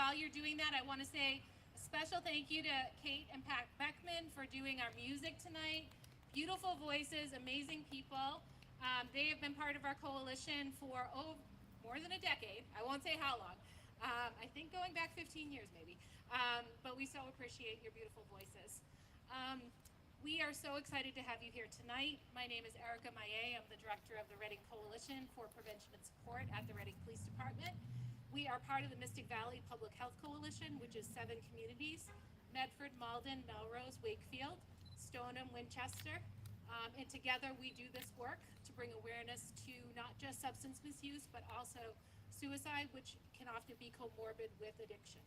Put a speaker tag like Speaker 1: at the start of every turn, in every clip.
Speaker 1: while you're doing that, I want to say a special thank you to Kate and Pat Beckman for doing our music tonight. Beautiful voices, amazing people. They have been part of our coalition for more than a decade. I won't say how long. I think going back 15 years maybe. But we so appreciate your beautiful voices. We are so excited to have you here tonight. My name is Erica Maillet. I'm the director of the Reading Coalition for Prevention and Support at the Reading Police Department. We are part of the Mystic Valley Public Health Coalition, which is 7 communities: Medford, Malden, Melrose, Wakefield, Stoneham, Winchester. And together we do this work to bring awareness to not just substance misuse, but also suicide, which can often be comorbid with addiction.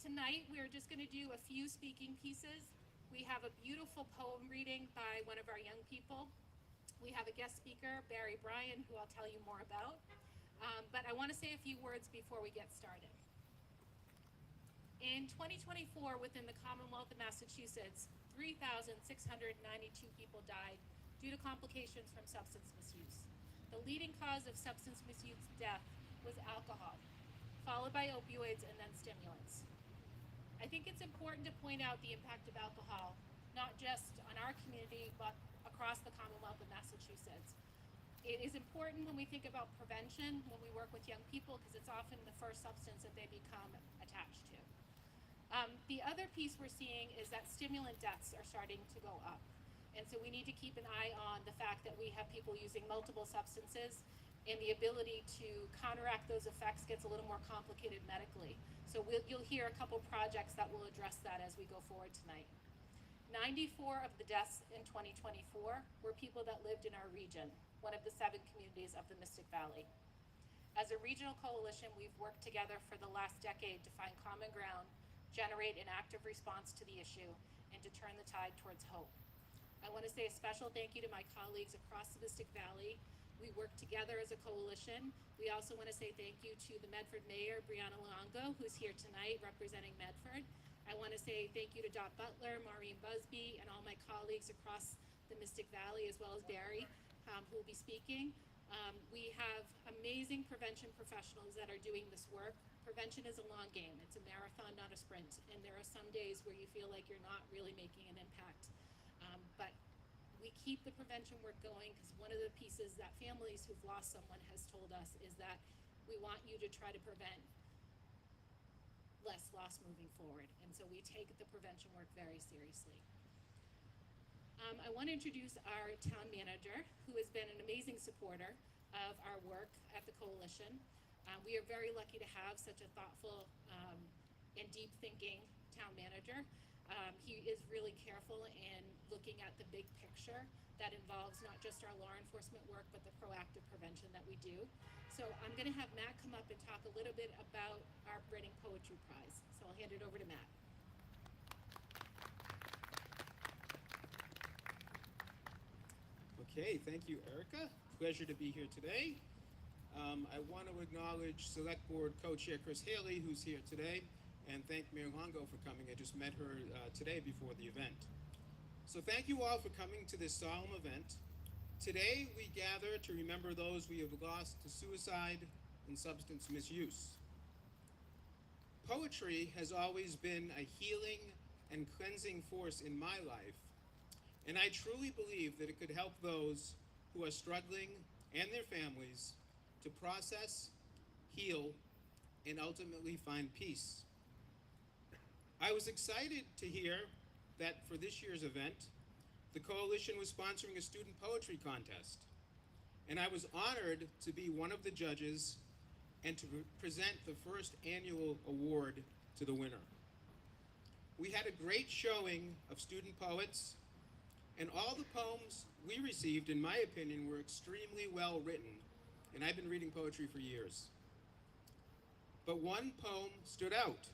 Speaker 1: Tonight, we're just going to do a few speaking pieces. We have a beautiful poem reading by one of our young people. We have a guest speaker, Barry Bryan, who I'll tell you more about. But I want to say a few words before we get started. In 2024, within the Commonwealth of Massachusetts, 3,692 people died due to complications from substance misuse. The leading cause of substance misuse death was alcohol, followed by opioids and then stimulants. I think it's important to point out the impact of alcohol, not just on our community, but across the Commonwealth of Massachusetts. It is important when we think about prevention, when we work with young people, because it's often the first substance that they become attached to. The other piece we're seeing is that stimulant deaths are starting to go up. And so we need to keep an eye on the fact that we have people using multiple substances, and the ability to counteract those effects gets a little more complicated medically. So you'll hear a couple projects that will address that as we go forward tonight. 94 of the deaths in 2024 were people that lived in our region, one of the 7 communities of the Mystic Valley. As a regional coalition, we've worked together for the last decade to find common ground, generate an active response to the issue, and to turn the tide towards hope. I want to say a special thank you to my colleagues across the Mystic Valley. We work together as a coalition. We also want to say thank you to the Medford Mayor, Brianna Luongo, who's here tonight representing Medford. I want to say thank you to Dot Butler, Maureen Busby, and all my colleagues across the Mystic Valley, as well as Barry, who will be speaking. We have amazing prevention professionals that are doing this work. Prevention is a long game. It's a marathon, not a sprint. And there are some days where you feel like you're not really making an impact. But we keep the prevention work going, because one of the pieces that families who've lost someone has told us is that we want you to try to prevent less loss moving forward. And so we take the prevention work very seriously. I want to introduce our town manager, who has been an amazing supporter of our work at the coalition. We are very lucky to have such a thoughtful and deep thinking town manager. He is really careful in looking at the big picture that involves not just our law enforcement work, but the proactive prevention that we do. So I'm going to have Matt come up and talk a little bit about our Reading Poetry Prize. So I'll hand it over to Matt.
Speaker 2: Okay, thank you, Erica. Pleasure to be here today. I want to acknowledge Select Board Co-Chair Chris Haley, who's here today, and thank Mayor Longo for coming. I just met her today before the event. So thank you all for coming to this solemn event. Today we gather to remember those we have lost to suicide and substance misuse. Poetry has always been a healing and cleansing force in my life, and I truly believe that it could help those who are struggling and their families to process, heal, and ultimately find peace. I was excited to hear that for this year's event, the coalition was sponsoring a student poetry contest, and I was honored to be one of the judges and to present the first annual award to the winner. We had a great showing of student poets, and all the poems we received, in my opinion, were extremely well written, and I've been reading poetry for years. But one poem stood out,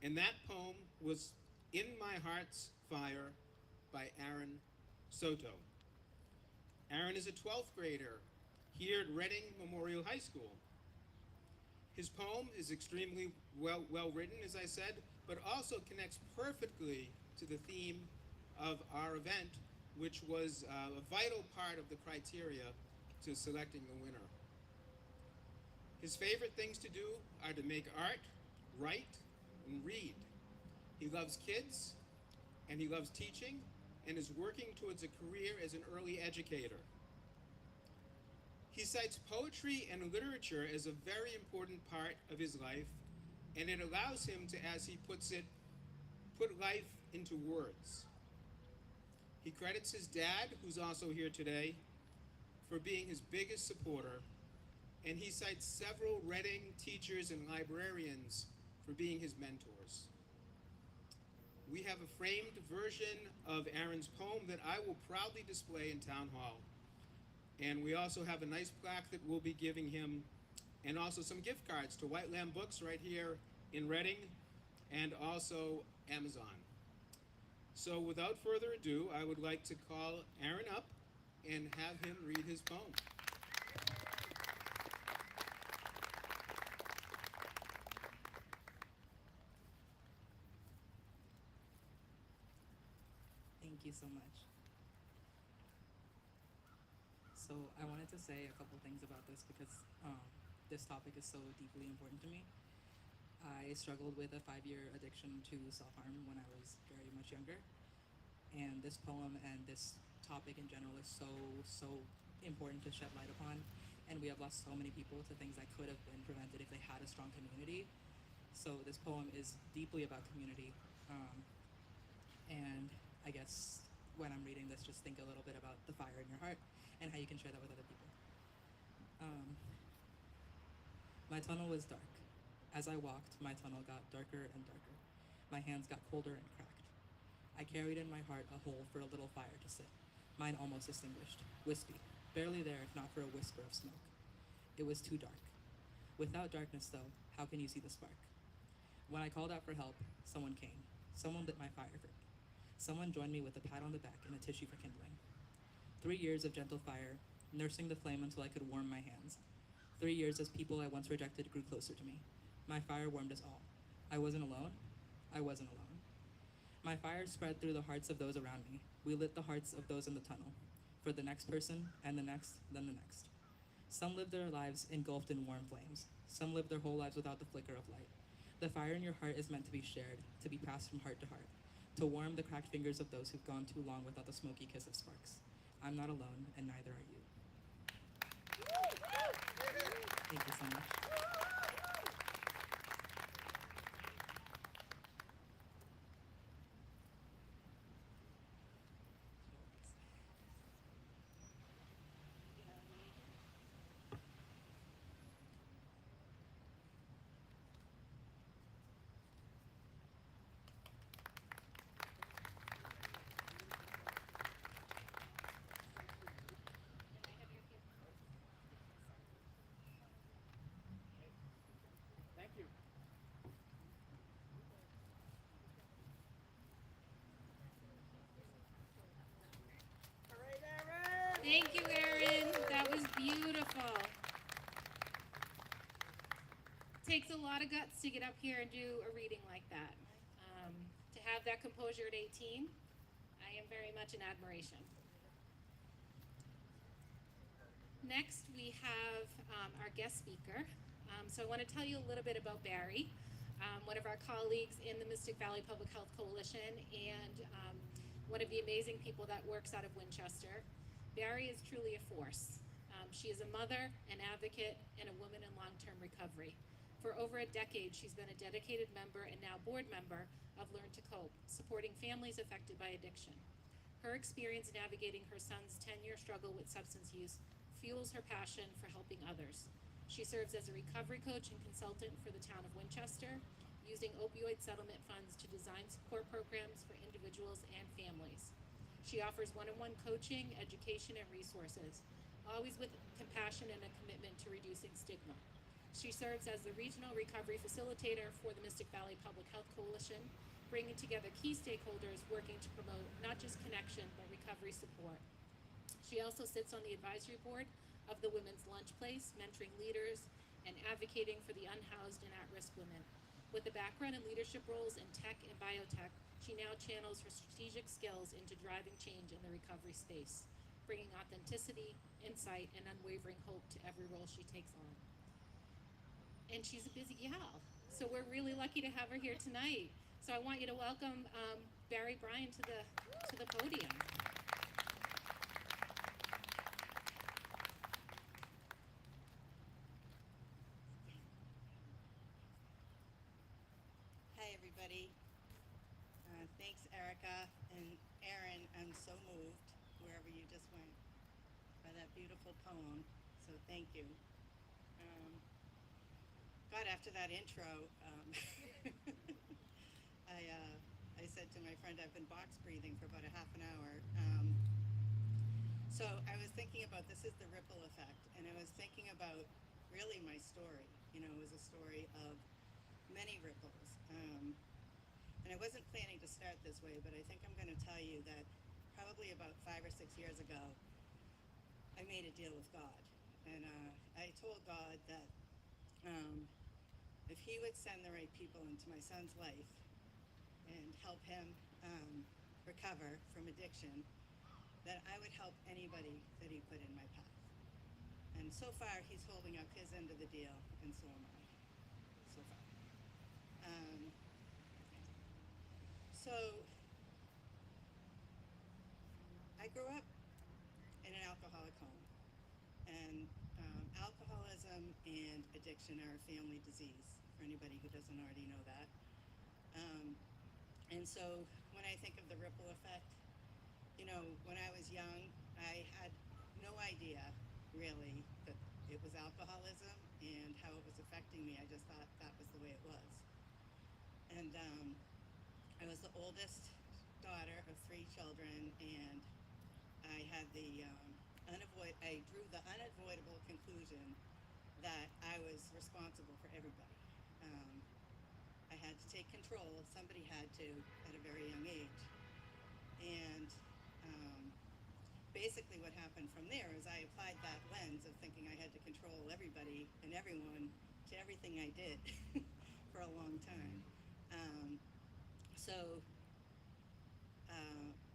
Speaker 2: and that poem was In My Heart's Fire by Aaron Soto. Aaron is a 12th grader here at Reading Memorial High School. His poem is extremely well written, as I said, but also connects perfectly to the theme of our event, which was a vital part of the criteria to selecting the winner. His favorite things to do are to make art, write, and read. He loves kids, and he loves teaching, and is working towards a career as an early educator. He cites poetry and literature as a very important part of his life, and it allows him to, as he puts it, put life into words. He credits his dad, who's also here today, for being his biggest supporter, and he cites several Reading teachers and librarians for being his mentors. We have a framed version of Aaron's poem that I will proudly display in Town Hall. And we also have a nice plaque that we'll be giving him, and also some gift cards to White Lamb Books right here in Reading, and also Amazon. So without further ado, I would like to call Aaron up and have him read his poem.
Speaker 3: Thank you so much. So I wanted to say a couple things about this because this topic is so deeply important to me. I struggled with a 5-year addiction to self-harm when I was very much younger. And this poem and this topic in general is so important to shed light upon. And we have lost so many people to things that could have been prevented if they had a strong community. So this poem is deeply about community. And I guess when I'm reading this, just think a little bit about the fire in your heart and how you can share that with other people. My tunnel was dark. As I walked, my tunnel got darker and darker. My hands got colder and cracked. I carried in my heart a hole for a little fire to sit, mine almost extinguished, wispy, barely there if not for a whisper of smoke. It was too dark. Without darkness, though, how can you see the spark? When I called out for help, someone came. Someone lit my fire for me. Someone joined me with a pat on the back and a tissue for kindling. 3 years of gentle fire, nursing the flame until I could warm my hands. 3 years as people I once rejected grew closer to me. My fire warmed us all. I wasn't alone. I wasn't alone. My fire spread through the hearts of those around me. We lit the hearts of those in the tunnel. For the next person, and the next, then the next. Some lived their lives engulfed in warm flames. Some lived their whole lives without the flicker of light. The fire in your heart is meant to be shared, to be passed from heart to heart, to warm the cracked fingers of those who've gone too long without the smoky kiss of sparks. I'm not alone, and neither are you. Thank you so much.
Speaker 2: Thank you.
Speaker 1: Thank you, Aaron. That was beautiful. Takes a lot of guts to get up here and do a reading like that. To have that composure at 18, I am very much in admiration. Next, we have our guest speaker. So I want to tell you a little bit about Barry, one of our colleagues in the Mystic Valley Public Health Coalition and one of the amazing people that works out of Winchester. Barry is truly a force. She is a mother, an advocate, and a woman in long-term recovery. For over a decade, she's been a dedicated member and now board member of Learn to Cope, supporting families affected by addiction. Her experience navigating her son's 10-year struggle with substance use fuels her passion for helping others. She serves as a recovery coach and consultant for the town of Winchester, using opioid settlement funds to design support programs for individuals and families. She offers one-on-one coaching, education, and resources, always with compassion and a commitment to reducing stigma. She serves as the regional recovery facilitator for the Mystic Valley Public Health Coalition, bringing together key stakeholders working to promote not just connection, but recovery support. She also sits on the advisory board of the Women's Lunch Place, mentoring leaders and advocating for the unhoused and at-risk women. With a background in leadership roles in tech and biotech, she now channels her strategic skills into driving change in the recovery space, bringing authenticity, insight, and unwavering hope to every role she takes on. And she's a busy gal. So we're really lucky to have her here tonight. So I want you to welcome Barry Bryan to the podium.
Speaker 4: Hi, everybody. Thanks, Erica and Aaron. I'm so moved wherever you just went by that beautiful poem. So thank you. God, after that intro, I said to my friend, I've been box breathing for about a half an hour. So I was thinking about, this is the ripple effect, and I was thinking about really my story. You know, it was a story of many ripples. And I wasn't planning to start this way, but I think I'm going to tell you that probably about 5 or 6 years ago, I made a deal with God. And I told God that if He would send the right people into my son's life and help him recover from addiction, that I would help anybody that He put in my path. And so far, He's holding up His end of the deal, and so am I. So far. So I grew up in an alcoholic home, and alcoholism and addiction are a family disease, for anybody who doesn't already know that. And so when I think of the ripple effect, you know, when I was young, I had no idea really that it was alcoholism and how it was affecting me. I just thought that was the way it was. And I was the oldest daughter of 3 children, and I had I drew the unavoidable conclusion that I was responsible for everybody. I had to take control. Somebody had to at a very young age. And basically what happened from there is I applied that lens of thinking I had to control everybody and everyone to everything I did for a long time. So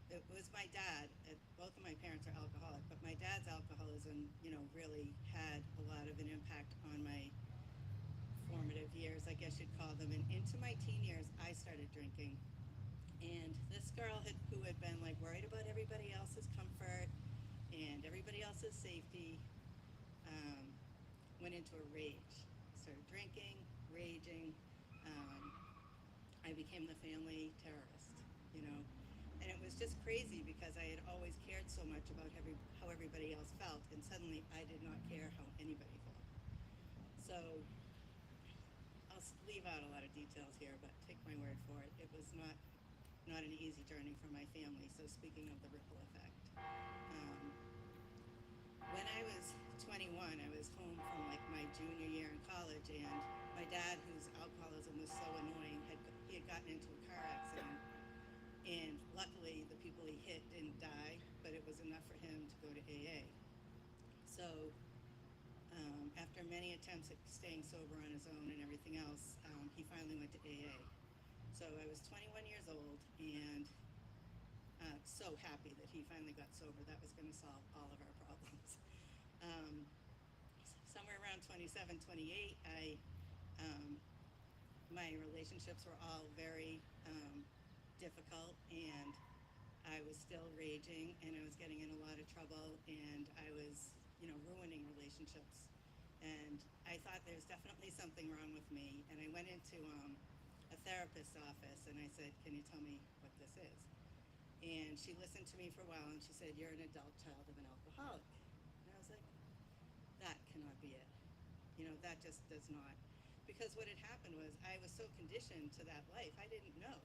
Speaker 4: it was my dad. Both of my parents are alcoholic, but my dad's alcoholism, you know, really had a lot of an impact on my formative years, I guess you'd call them. And into my teen years, I started drinking. And this girl who had been like worried about everybody else's comfort and everybody else's safety went into a rage. Started drinking, raging. I became the family terrorist, you know. And it was just crazy because I had always cared so much about how everybody else felt, and suddenly I did not care how anybody felt. So I'll leave out a lot of details here, but take my word for it. It was not an easy journey for my family. So speaking of the ripple effect, when I was 21, I was home from like my junior year in college, and my dad, whose alcoholism was so annoying, he had gotten into a car accident, and luckily the people he hit didn't die, but it was enough for him to go to AA. So after many attempts at staying sober on his own and everything else, he finally went to AA. So I was 21 years old, and so happy that he finally got sober. That was going to solve all of our problems. Somewhere around 27, 28, my relationships were all very difficult, and I was still raging, and I was getting in a lot of trouble, and I was, you know, ruining relationships. And I thought there's definitely something wrong with me, and I went into a therapist's office, and I said, can you tell me what this is? And she listened to me for a while, and she said, you're an adult child of an alcoholic. And I was like, that cannot be it. You know, that just does not. Because what had happened was I was so conditioned to that life, I didn't know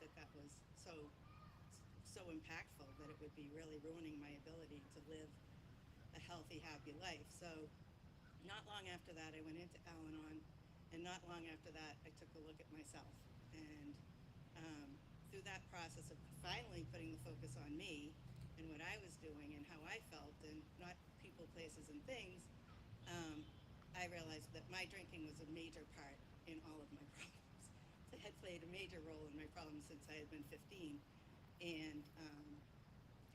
Speaker 4: that that was so impactful, that it would be really ruining my ability to live a healthy, happy life. So not long after that, I went into Al-Anon, and not long after that, I took a look at myself. And through that process of finally putting the focus on me and what I was doing and how I felt, and not people, places, and things, I realized that my drinking was a major part in all of my problems. It had played a major role in my problems since I had been 15. And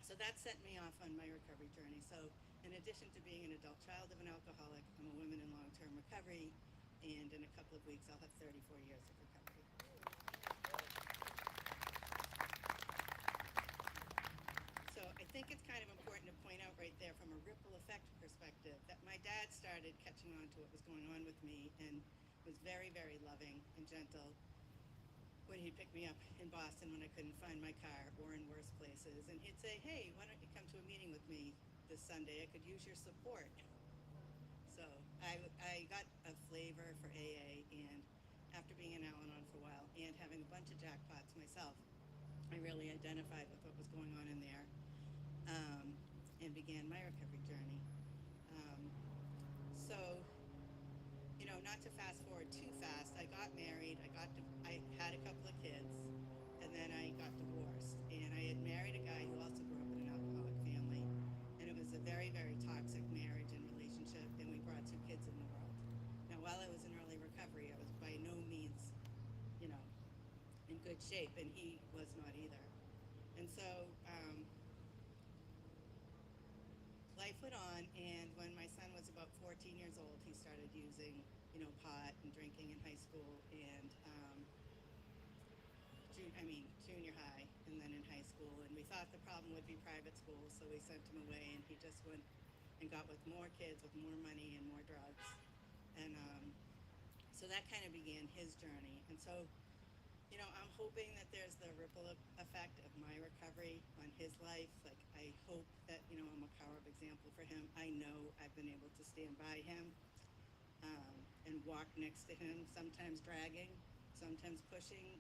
Speaker 4: so that set me off on my recovery journey. So in addition to being an adult child of an alcoholic, I'm a woman in long-term recovery, and in a couple of weeks I'll have 34 years of recovery. So I think it's kind of important to point out right there from a ripple effect perspective that my dad started catching on to what was going on with me and was very, very loving and gentle when he'd pick me up in Boston when I couldn't find my car or in worse places. And he'd say, hey, why don't you come to a meeting with me this Sunday? I could use your support. So I got a flavor for AA, and after being in Al-Anon for a while and having a bunch of jackpots myself, I really identified with what was going on in there, and began my recovery journey. So, you know, not to fast forward too fast, I got married, I had a couple of kids, and then I got divorced. And I had married a guy who also grew up in an alcoholic family, and it was a very, very toxic marriage and relationship, and we brought 2 kids in the world. Now, while I was in early recovery, I was by no means, you know, in good shape, and he was not either. And so, life went on, and when my son was about 14 years old, he started using, you know, pot and drinking in high school, and junior high, and then in high school. And we thought the problem would be private school, so we sent him away, and he just went and got with more kids with more money and more drugs. And so that kind of began his journey. And so, you know, I'm hoping that there's the ripple effect of my recovery on his life. Like, I hope that, you know, I'm a power of example for him. I know I've been able to stand by him and walk next to him, sometimes dragging, sometimes pushing.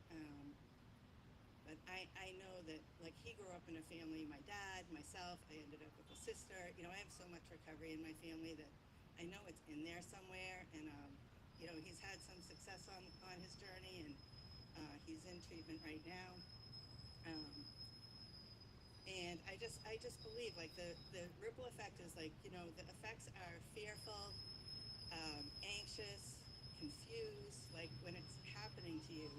Speaker 4: But I know that, like, he grew up in a family, my dad, myself, I ended up with a sister. You know, I have so much recovery in my family that I know it's in there somewhere. And, you know, he's had some success on his journey, and he's in treatment right now. And I just believe, like, the ripple effect is, like, you know, the effects are fearful, anxious, confused. Like, when it's happening to you,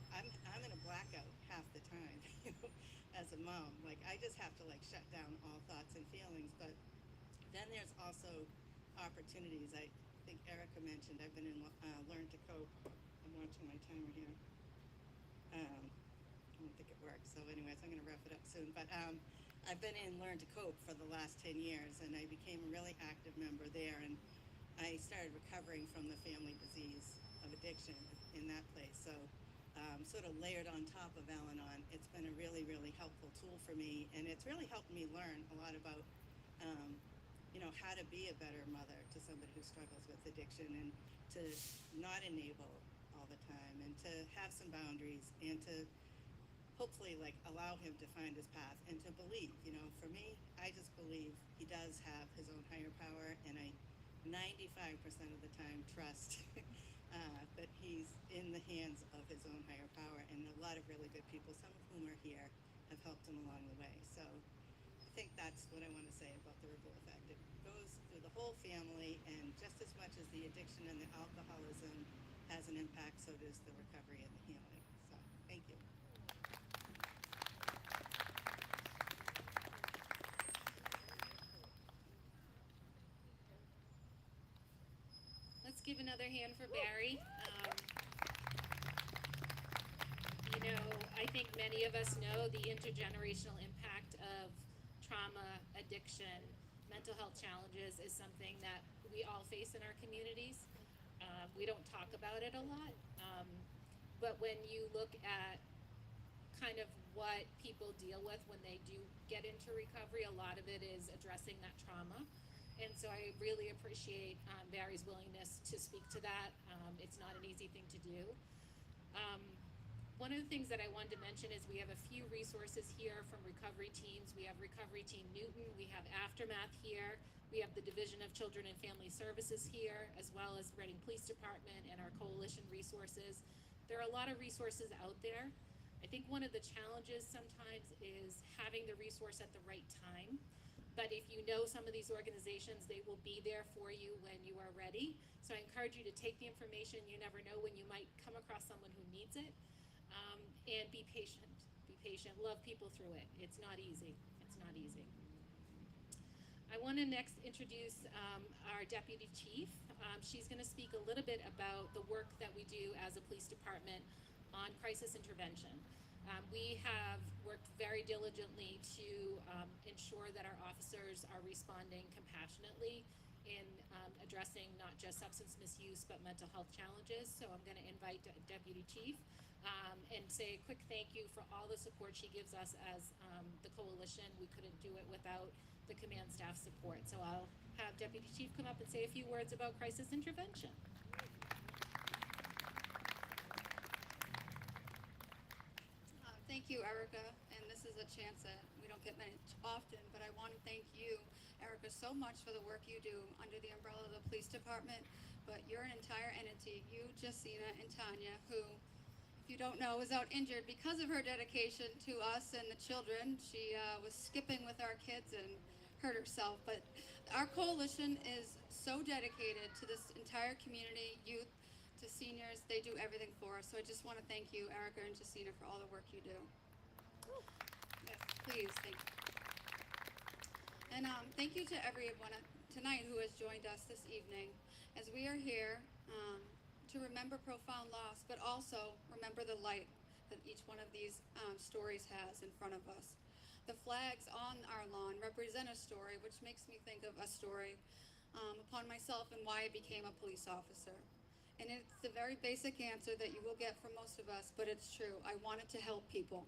Speaker 4: I'm in a blackout half the time, you know, as a mom. Like, I just have to, like, shut down all thoughts and feelings. But then there's also opportunities. I think Erica mentioned I've been in Learn to Cope. I'm watching my timer here. I don't think it works. So anyways, I'm going to wrap it up soon. But I've been in Learn to Cope for the last 10 years, and I became a really active member there. And I started recovering from the family disease of addiction in that place. So sort of layered on top of Al-Anon, it's been a really, really helpful tool for me. And it's really helped me learn a lot about, you know, how to be a better mother to somebody who struggles with addiction, and to not enable all the time, and to have some boundaries, and to hopefully, like, allow him to find his path, and to believe. You know, for me, I just believe he does have his own higher power, and I 95% of the time trust that he's in the hands of his own higher power. And a lot of really good people, some of whom are here, have helped him along the way. So I think that's what I want to say about the ripple effect. It goes through the whole family, and just as much as the addiction and the alcoholism has an impact, so does the recovery and the healing. So thank you.
Speaker 1: Let's give another hand for Barry. You know, I think many of us know the intergenerational impact of trauma, addiction, mental health challenges is something that we all face in our communities. We don't talk about it a lot, but when you look at kind of what people deal with when they do get into recovery, a lot of it is addressing that trauma. And so I really appreciate Barry's willingness to speak to that. It's not an easy thing to do. One of the things that I wanted to mention is we have a few resources here from recovery teams. We have Recovery Team Newton, we have Aftermath here, we have the Division of Children and Family Services here, as well as Reading Police Department and our coalition resources. There are a lot of resources out there. I think one of the challenges sometimes is having the resource at the right time. But if you know some of these organizations, they will be there for you when you are ready. So I encourage you to take the information. You never know when you might come across someone who needs it. And be patient. Be patient. Love people through it. It's not easy. It's not easy. I want to next introduce our Deputy Chief. She's going to speak a little bit about the work that we do as a police department on crisis intervention. We have worked very diligently to ensure that our officers are responding compassionately in addressing not just substance misuse but mental health challenges. So I'm going to invite Deputy Chief and say a quick thank you for all the support she gives us as the coalition. We couldn't do it without the command staff support. So I'll have Deputy Chief come up and say a few words about crisis intervention.
Speaker 5: Thank you, Erica, and this is a chance that we don't get many often, but I want to thank you, Erica, so much for the work you do under the umbrella of the police department, but you're an entire entity. You, Justina, and Tanya, who, if you don't know, was out injured because of her dedication to us and the children. She was skipping with our kids and hurt herself, but our coalition is so dedicated to this entire community, youth, to seniors. They do everything for us. So I just want to thank you, Erica and Justina, for all the work you do. Yes, please, thank you. And thank you to everyone tonight who has joined us this evening as we are here to remember profound loss, but also remember the light that each one of these stories has in front of us. The flags on our lawn represent a story, which makes me think of a story upon myself and why I became a police officer. And it's the very basic answer that you will get from most of us, but it's true. I wanted to help people.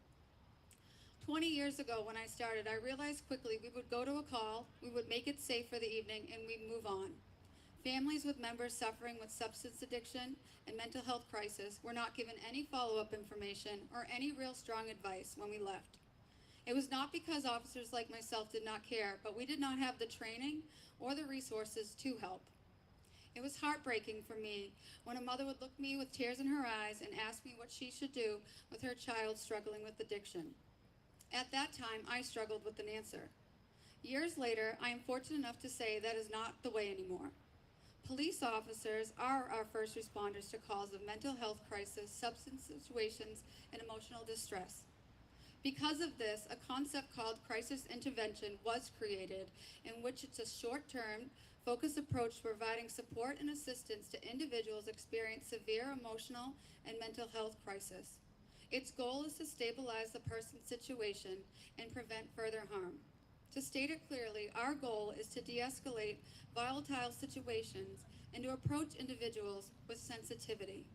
Speaker 5: 20 years ago when I started, I realized quickly we would go to a call, we would make it safe for the evening, and we'd move on. Families with members suffering with substance addiction and mental health crisis were not given any follow-up information or any real strong advice when we left. It was not because officers like myself did not care, but we did not have the training or the resources to help. It was heartbreaking for me when a mother would look me with tears in her eyes and ask me what she should do with her child struggling with addiction. At that time, I struggled with an answer. Years later, I am fortunate enough to say that is not the way anymore. Police officers are our first responders to calls of mental health crisis, substance situations, and emotional distress. Because of this, a concept called crisis intervention was created, in which it's a short-term, focused approach to providing support and assistance to individuals experiencing severe emotional and mental health crisis. Its goal is to stabilize the person's situation and prevent further harm. To state it clearly, our goal is to de-escalate volatile situations and to approach individuals with sensitivity.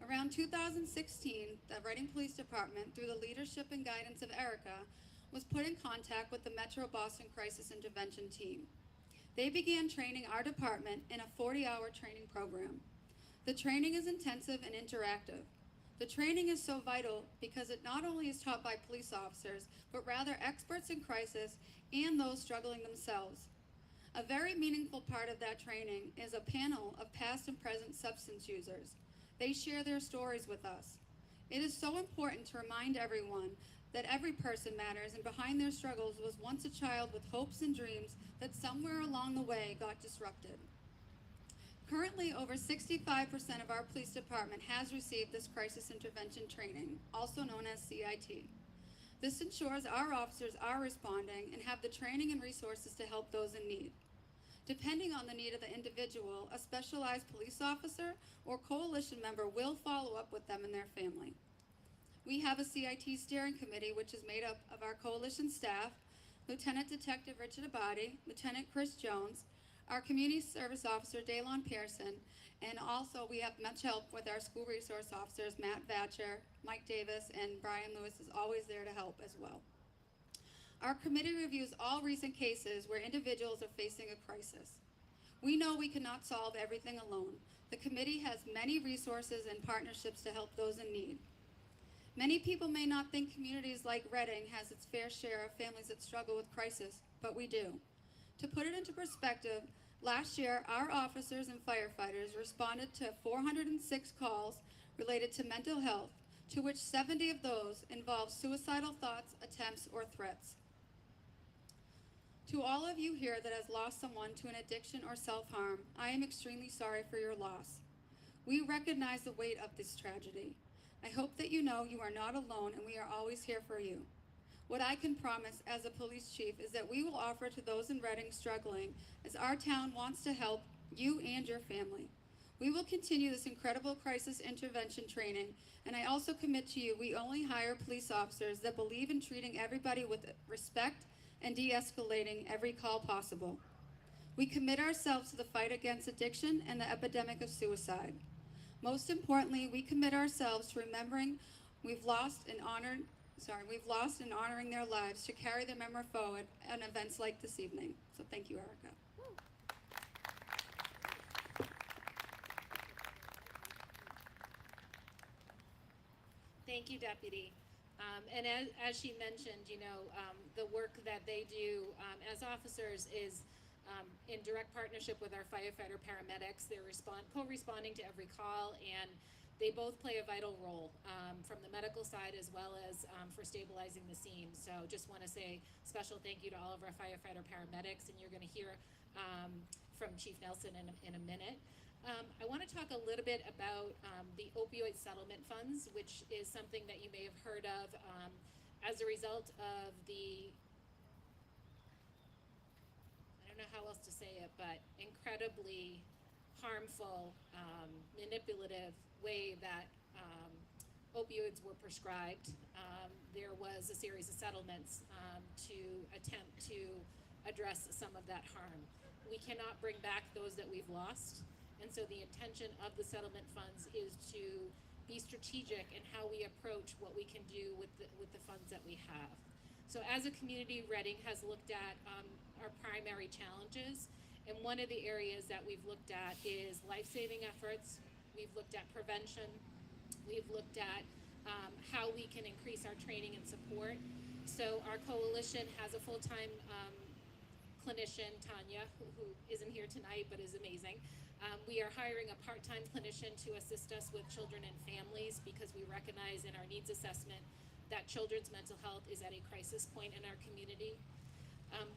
Speaker 5: Around 2016, the Reading Police Department, through the leadership and guidance of Erica, was put in contact with the Metro Boston Crisis Intervention Team. They began training our department in a 40-hour training program. The training is intensive and interactive. The training is so vital because it not only is taught by police officers, but rather experts in crisis and those struggling themselves. A very meaningful part of that training is a panel of past and present substance users. They share their stories with us. It is so important to remind everyone that every person matters, and behind their struggles was once a child with hopes and dreams that somewhere along the way got disrupted. Currently, over 65% of our police department has received this crisis intervention training, also known as CIT. This ensures our officers are responding and have the training and resources to help those in need. Depending on the need of the individual, a specialized police officer or coalition member will follow up with them and their family. We have a CIT steering committee, which is made up of our coalition staff, Lieutenant Detective Richard Abadi, Lieutenant Chris Jones, our community service officer, Daylon Pearson, and also we have much help with our school resource officers, Matt Vatcher, Mike Davis, and Brian Lewis is always there to help as well. Our committee reviews all recent cases where individuals are facing a crisis. We know we cannot solve everything alone. The committee has many resources and partnerships to help those in need. Many people may not think communities like Reading has its fair share of families that struggle with crisis, but we do. To put it into perspective, last year our officers and firefighters responded to 406 calls related to mental health, to which 70 of those involved suicidal thoughts, attempts, or threats. To all of you here that has lost someone to an addiction or self-harm, I am extremely sorry for your loss. We recognize the weight of this tragedy. I hope that you know you are not alone and we are always here for you. What I can promise as a police chief is that we will offer to those in Reading struggling, as our town wants to help you and your family. We will continue this incredible crisis intervention training, and I also commit to you we only hire police officers that believe in treating everybody with respect and de-escalating every call possible. We commit ourselves to the fight against addiction and the epidemic of suicide. Most importantly, we commit ourselves to remembering we've lost and honoring their lives to carry the memory forward in events like this evening. So thank you, Erica.
Speaker 1: Thank you, Deputy. And as she mentioned, the work that they do as officers is in direct partnership with our firefighter paramedics. They're co-responding to every call, and they both play a vital role from the medical side as well as for stabilizing the scene. So just want to say special thank you to all of our firefighter paramedics, and you're going to hear from Chief Nelson in a minute. I want to talk a little bit about the opioid settlement funds, which is something that you may have heard of as a result of the, I don't know how else to say it, but incredibly harmful, manipulative way that opioids were prescribed. There was a series of settlements to attempt to address some of that harm. We cannot bring back those that we've lost. And so the intention of the settlement funds is to be strategic in how we approach what we can do with the funds that we have. So as a community, Reading has looked at our primary challenges. And one of the areas that we've looked at is life-saving efforts. We've looked at prevention. We've looked at how we can increase our training and support. So our coalition has a full-time clinician, Tanya, who isn't here tonight but is amazing. We are hiring a part-time clinician to assist us with children and families because we recognize in our needs assessment that children's mental health is at a crisis point in our community.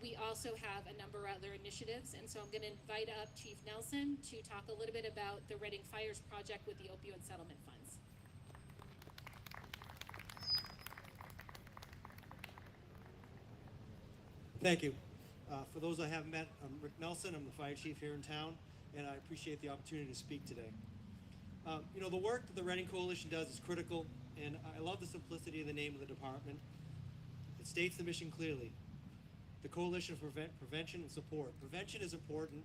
Speaker 1: We also have a number of other initiatives, and so I'm going to invite up Chief Nelson to talk a little bit about the Reading Fires Project with the opioid settlement funds.
Speaker 6: Thank you. For those I haven't met, I'm Rick Nelson. I'm the fire chief here in town, and I appreciate the opportunity to speak today. The work that the Reading Coalition does is critical, and I love the simplicity of the name of the department. It states the mission clearly. The Coalition for Prevention and Support. Prevention is important.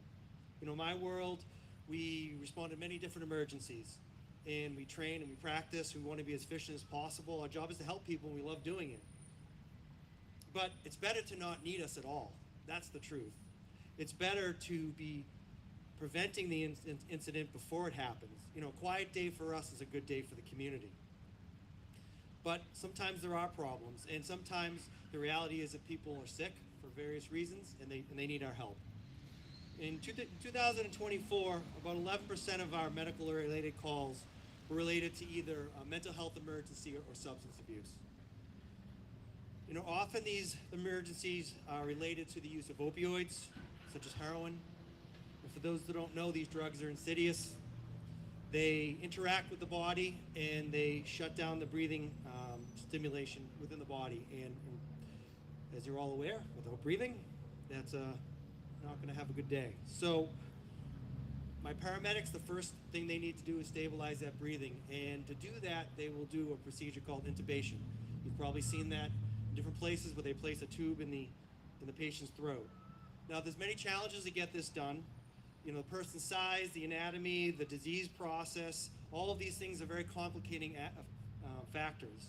Speaker 6: In my world, we respond to many different emergencies, and we train and we practice. We want to be as efficient as possible. Our job is to help people, and we love doing it. But it's better to not need us at all. That's the truth. It's better to be preventing the incident before it happens. A quiet day for us is a good day for the community. But sometimes there are problems, and sometimes the reality is that people are sick for various reasons, and they need our help. In 2024, about 11% of our medical-related calls were related to either a mental health emergency or substance abuse. Often these emergencies are related to the use of opioids, such as heroin. And for those that don't know, these drugs are insidious. They interact with the body, and they shut down the breathing stimulation within the body. And as you're all aware, without breathing, that's not going to have a good day. So my paramedics, the first thing they need to do is stabilize that breathing. And to do that, they will do a procedure called intubation. You've probably seen that in different places where they place a tube in the patient's throat. Now, there's many challenges to get this done. The person's size, the anatomy, the disease process, all of these things are very complicating factors.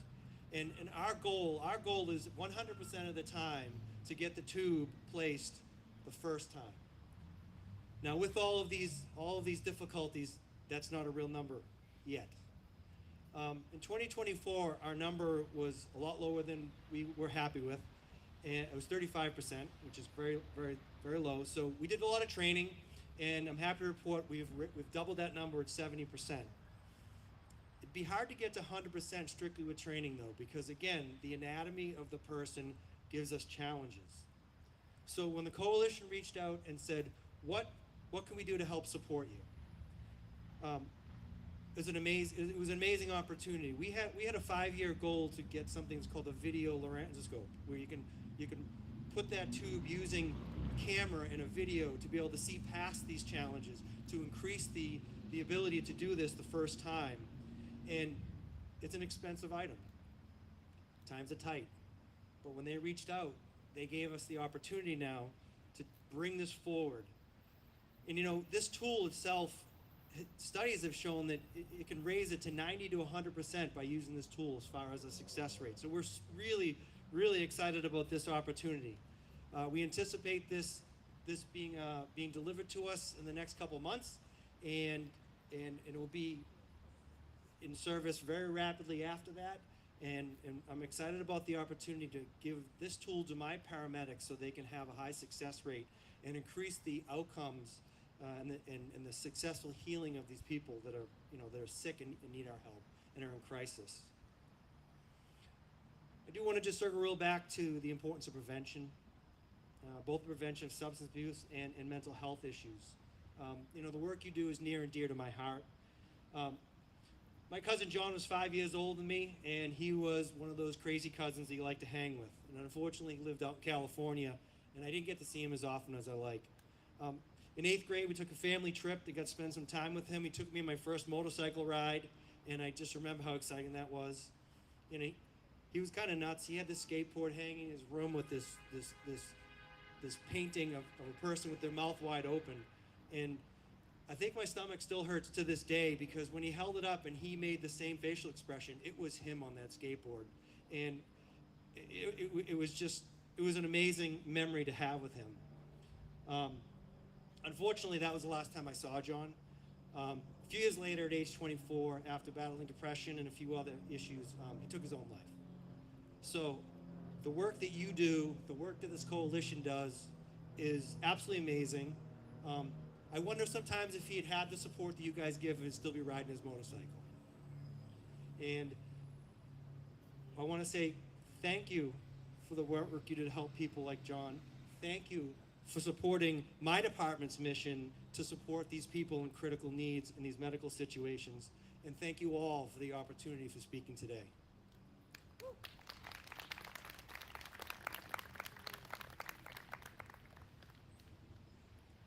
Speaker 6: And our goal is 100% of the time to get the tube placed the first time. Now, with all of these difficulties, that's not a real number yet. In 2024, our number was a lot lower than we were happy with, and it was 35%, which is very, very, very low. So we did a lot of training, and I'm happy to report we've doubled that number at 70%. It'd be hard to get to 100% strictly with training, though, because again, the anatomy of the person gives us challenges. So when the coalition reached out and said, what can we do to help support you? it was an amazing opportunity. We had a 5-year goal to get something that's called a video laryngoscope, where you can put that tube using a camera and a video to be able to see past these challenges, to increase the ability to do this the first time. And it's an expensive item. Times are tight. But when they reached out, they gave us the opportunity now to bring this forward. And you know, this tool itself, studies have shown that it can raise it to 90 to 100% by using this tool as far as a success rate. So we're really, really excited about this opportunity. We anticipate this being delivered to us in the next couple months, and it will be in service very rapidly after that. And I'm excited about the opportunity to give this tool to my paramedics so they can have a high success rate and increase the outcomes and the successful healing of these people that are sick and need our help and are in crisis. I do want to just circle real back to the importance of prevention, both the prevention of substance abuse and mental health issues. The work you do is near and dear to my heart. My cousin John was 5 years older than me, and he was one of those crazy cousins that you like to hang with. And unfortunately, he lived out in California, and I didn't get to see him as often as I like. In 8th grade, we took a family trip to get to spend some time with him. He took me on my first motorcycle ride, and I just remember how exciting that was. He was kind of nuts. He had this skateboard hanging in his room with this painting of a person with their mouth wide open. And I think my stomach still hurts to this day, because when he held it up and he made the same facial expression, it was him on that skateboard. And it was an amazing memory to have with him. Unfortunately, that was the last time I saw John. A few years later, at age 24, after battling depression and a few other issues, he took his own life. So the work that you do, the work that this coalition does, is absolutely amazing. I wonder sometimes if he had had the support that you guys give, he'd still be riding his motorcycle. And I want to say thank you for the work you do to help people like John. Thank you for supporting my department's mission to support these people in critical needs in these medical situations. And thank you all for the opportunity for speaking today.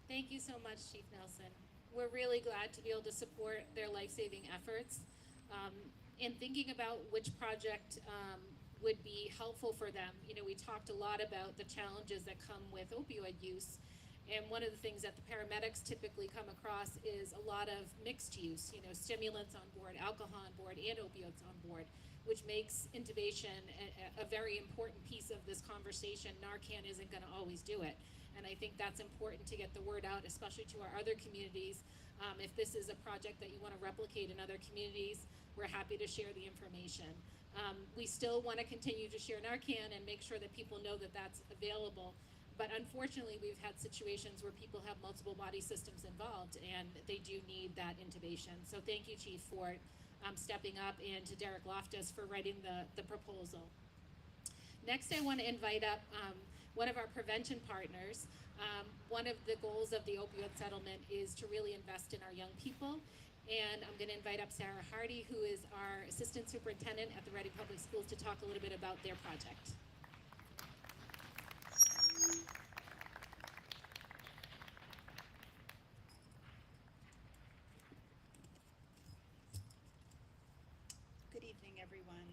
Speaker 1: Thank you so much, Chief Nelson. We're really glad to be able to support their life-saving efforts. In thinking about which project would be helpful for them, we talked a lot about the challenges that come with opioid use. And one of the things that the paramedics typically come across is a lot of mixed use, stimulants on board, alcohol on board, and opioids on board, which makes intubation a very important piece of this conversation. Narcan isn't going to always do it. And I think that's important to get the word out, especially to our other communities. If this is a project that you want to replicate in other communities, we're happy to share the information. We still want to continue to share Narcan and make sure that people know that that's available. But unfortunately, we've had situations where people have multiple body systems involved, and they do need that intubation. So thank you, Chief, for stepping up, and to Derek Loftus for writing the proposal. Next, I want to invite up one of our prevention partners. One of the goals of the opioid settlement is to really invest in our young people. And I'm going to invite up Sarah Hardy, who is our Assistant Superintendent at the Reading Public Schools, to talk a little bit about their project.
Speaker 4: Good evening, everyone.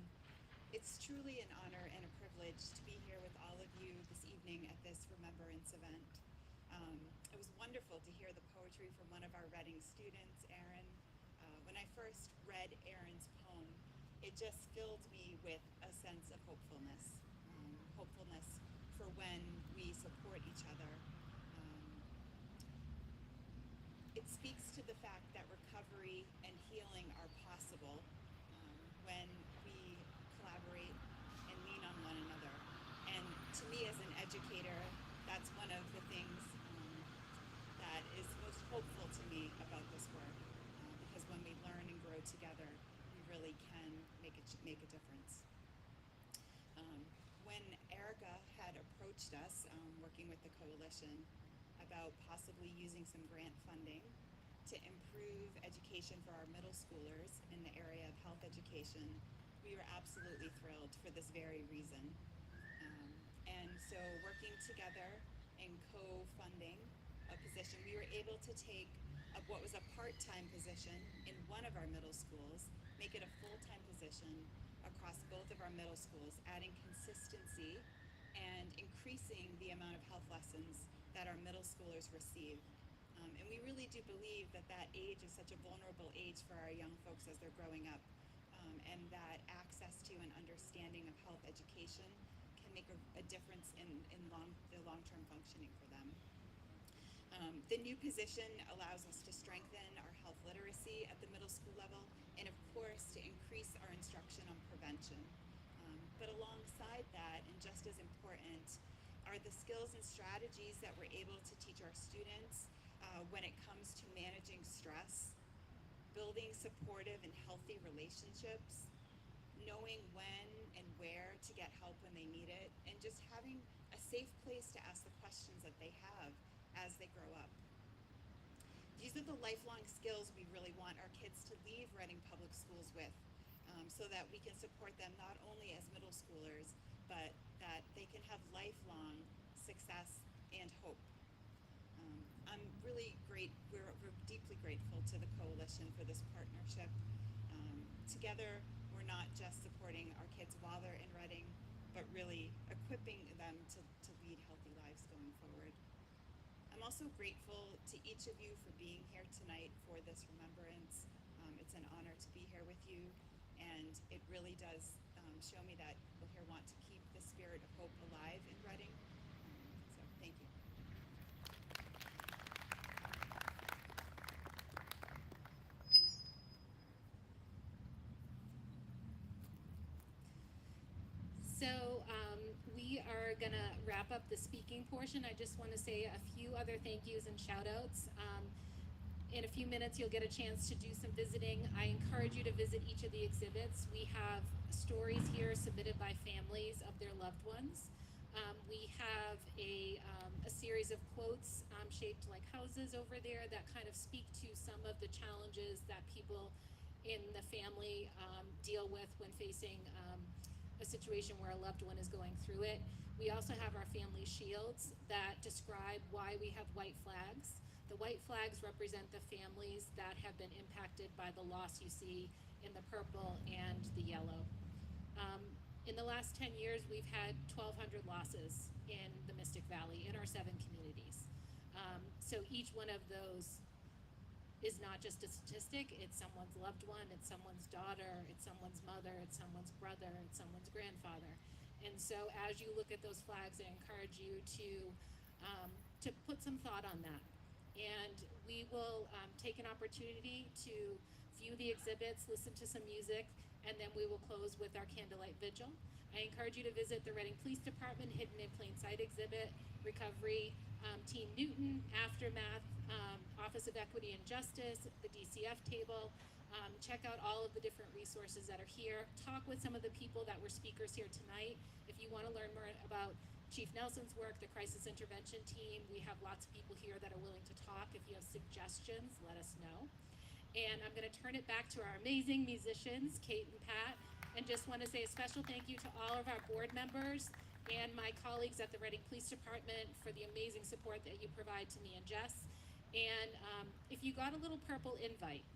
Speaker 4: It's truly an honor and a privilege to be here with all of you this evening at this remembrance event. It was wonderful to hear the poetry from one of our Reading students, Aaron. When I first read Aaron's poem, it just filled me with a sense of hopefulness. Hopefulness for when we support each other. It speaks to the fact that recovery and healing are possible when we collaborate and lean on one another. And to me, as an educator, that's one of the things that is most hopeful to me about this work, because when we learn and grow together, we really can make a difference. When Erica had approached us, working with the coalition, about possibly using some grant funding
Speaker 7: to improve education for our middle schoolers in the area of health education, we were absolutely thrilled for this very reason. And so working together and co-funding a position, we were able to take what was a part-time position in one of our middle schools, make it a full-time position across both of our middle schools, adding consistency and increasing the amount of health lessons that our middle schoolers receive. And we really do believe that that age is such a vulnerable age for our young folks as they're growing up, and that access to and understanding of health education can make a difference in the long-term functioning for them. The new position allows us to strengthen our health literacy at the middle school level, and of course to increase our instruction on prevention. But alongside that, and just as important, are the skills and strategies that we're able to teach our students when it comes to managing stress, building supportive and healthy relationships, knowing when and where to get help when they need it, and just having a safe place to ask the questions that they have as they grow up. These are the lifelong skills we really want our kids to leave Reading Public Schools with, so that we can support them not only as middle schoolers, but that they can have lifelong success and hope. I'm really we're deeply grateful to the Coalition for this partnership. Together, we're not just supporting our kids while they're in Reading, but really equipping them to lead healthy lives going forward. I'm also grateful to each of you for being here tonight for this remembrance. It's an honor to be here with you, and it really does show me that people here want to keep the spirit of hope alive in Reading. So thank you.
Speaker 1: So we are going to wrap up the speaking portion. I just want to say a few other thank yous and shout outs. In a few minutes, you'll get a chance to do some visiting. I encourage you to visit each of the exhibits. We have stories here submitted by families of their loved ones. We have a series of quotes shaped like houses over there that kind of speak to some of the challenges that people in the family deal with when facing a situation where a loved one is going through it. We also have our family shields that describe why we have white flags. The white flags represent the families that have been impacted by the loss you see in the purple and the yellow. In the last 10 years, we've had 1,200 losses in the Mystic Valley in our 7 communities. So each one of those is not just a statistic, it's someone's loved one, it's someone's daughter, it's someone's mother, it's someone's brother, it's someone's grandfather. And so as you look at those flags, I encourage you to put some thought on that. And we will take an opportunity to view the exhibits, listen to some music, and then we will close with our candlelight vigil. I encourage you to visit the Reading Police Department Hidden in Plain Sight exhibit, Recovery, Team Newton, Aftermath, Office of Equity and Justice, the DCF table. Check out all of the different resources that are here. Talk with some of the people that were speakers here tonight. If you want to learn more about Chief Nelson's work, the crisis intervention team, we have lots of people here that are willing to talk. If you have suggestions, let us know. And I'm going to turn it back to our amazing musicians, Kate and Pat, and just want to say a special thank you to all of our board members and my colleagues at the Reading Police Department for the amazing support that you provide to me and Jess. And if you got a little purple invite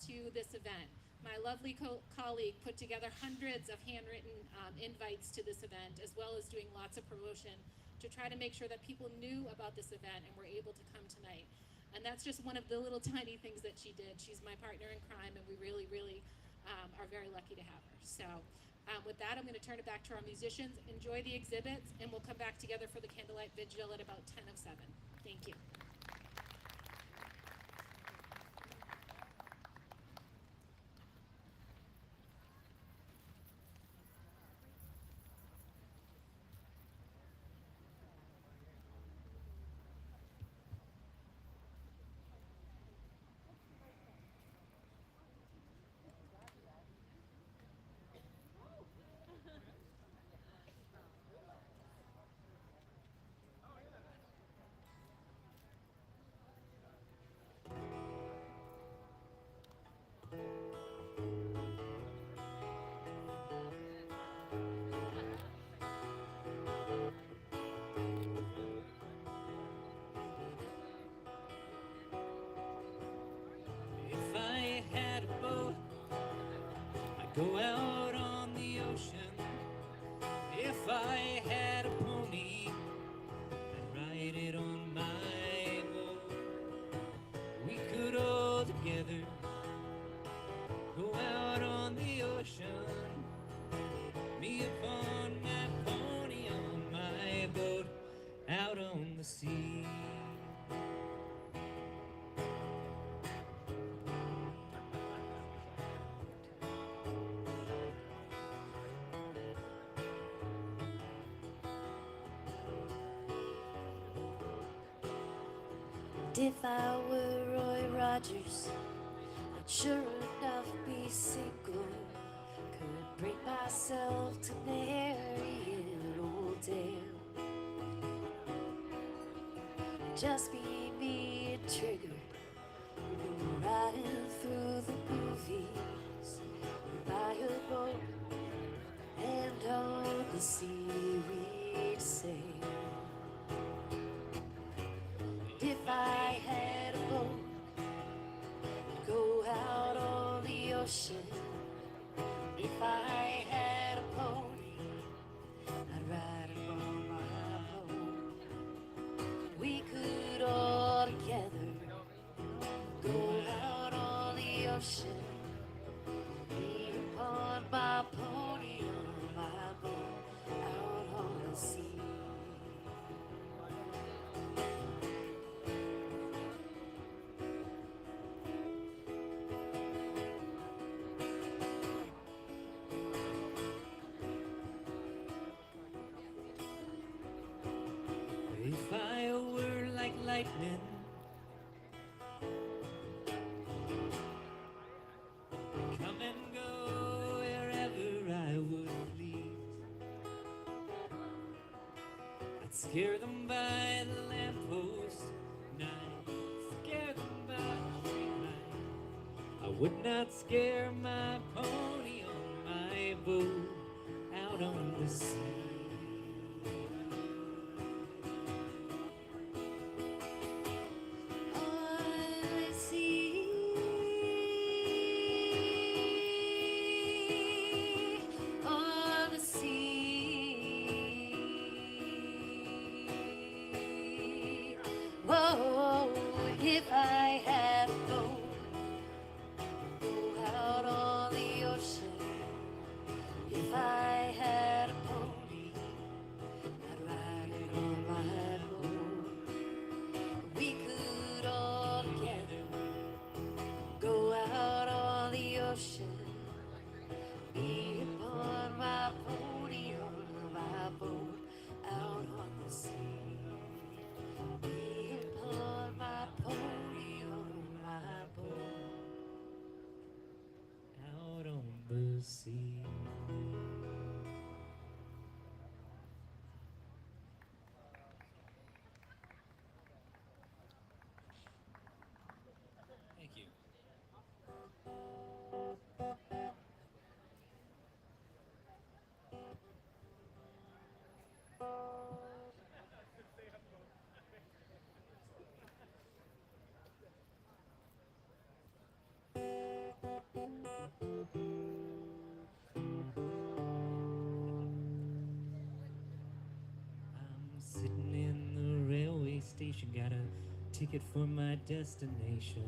Speaker 1: to this event, my lovely colleague put together hundreds of handwritten invites to this event, as well as doing lots of promotion to try to make sure that people knew about this event and were able to come tonight. And that's just one of the little tiny things that she did. She's my partner in crime, and we really, really are very lucky to have her. So with that, I'm going to turn it back to our musicians. Enjoy the exhibits, and we'll come back together for the candlelight vigil at about 10 of 7. Thank you.
Speaker 8: go out on the ocean. If I had a pony, I'd ride it on my boat. We could all together go out on the ocean. Me upon my pony on my boat, out on the sea.
Speaker 9: If I were Roy Rogers, I'd sure enough be single. Could bring myself to marry an old dame. Just be me and Trigger, riding through the movies, by a boat, and on the sea we'd sail. If I had a boat, I'd go out on the ocean. If I had a pony, I'd ride it on my boat. We could all together go out on the ocean. Me upon my pony on my boat, out on the sea.
Speaker 8: If I were like lightning, come and go wherever I would please. I'd scare them by the lamppost, and I'd scare them by the street light. I would not scare my pony on my boat, out on the sea.
Speaker 9: Whoa, if I had a boat, go out on the ocean. If I had a pony, I'd ride it on my boat. We could all together go out on the ocean. Me upon my pony on my boat, out on the sea. Me upon my pony on my boat,
Speaker 8: Out on the sea. Thank you. I'm sitting in the railway station, got a ticket for my destination.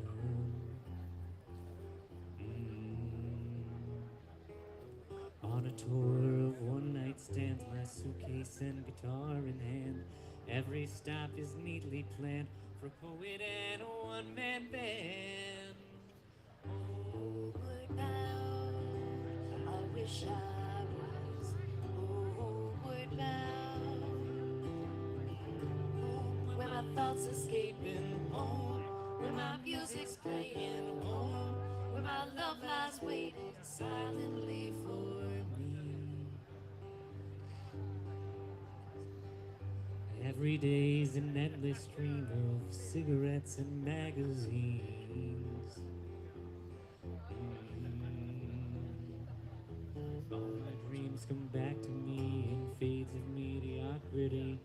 Speaker 8: On a tour of one night stands, my suitcase and guitar in hand. Every stop is neatly planned for a poet and a one-man band.
Speaker 9: homeward bound. I wish I was homeward bound. Home where my thoughts escaping, home where my music's playing, home where my love lies waiting silently for me.
Speaker 8: Every day's an endless stream of cigarettes and magazines. All my dreams come back to me in fades of mediocrity,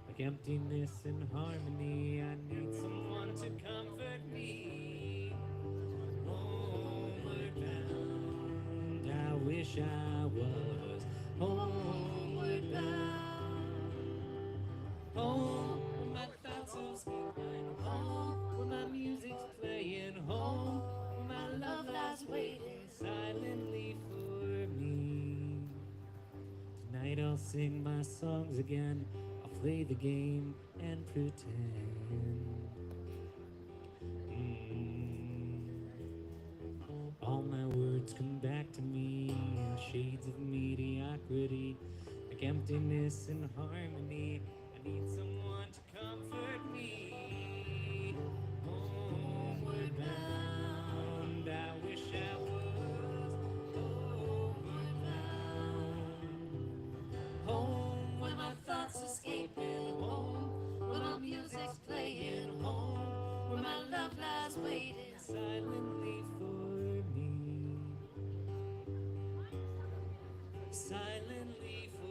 Speaker 8: like emptiness and harmony. I need someone to comfort me. Homeward bound, I wish wish I was homeward bound. Home, where my thoughts are skipping. Home, where my music's playing. Home, where my love lies waiting silently for me. Tonight I'll sing my songs again. I'll play the game and pretend. All my words come back to me in shades of mediocrity, like emptiness and harmony. I need someone to comfort me. Homeward bound, I wish I was homeward bound. Home where my thoughts escaping, home where my music's playing, home where my love lies waiting silently for me, silently for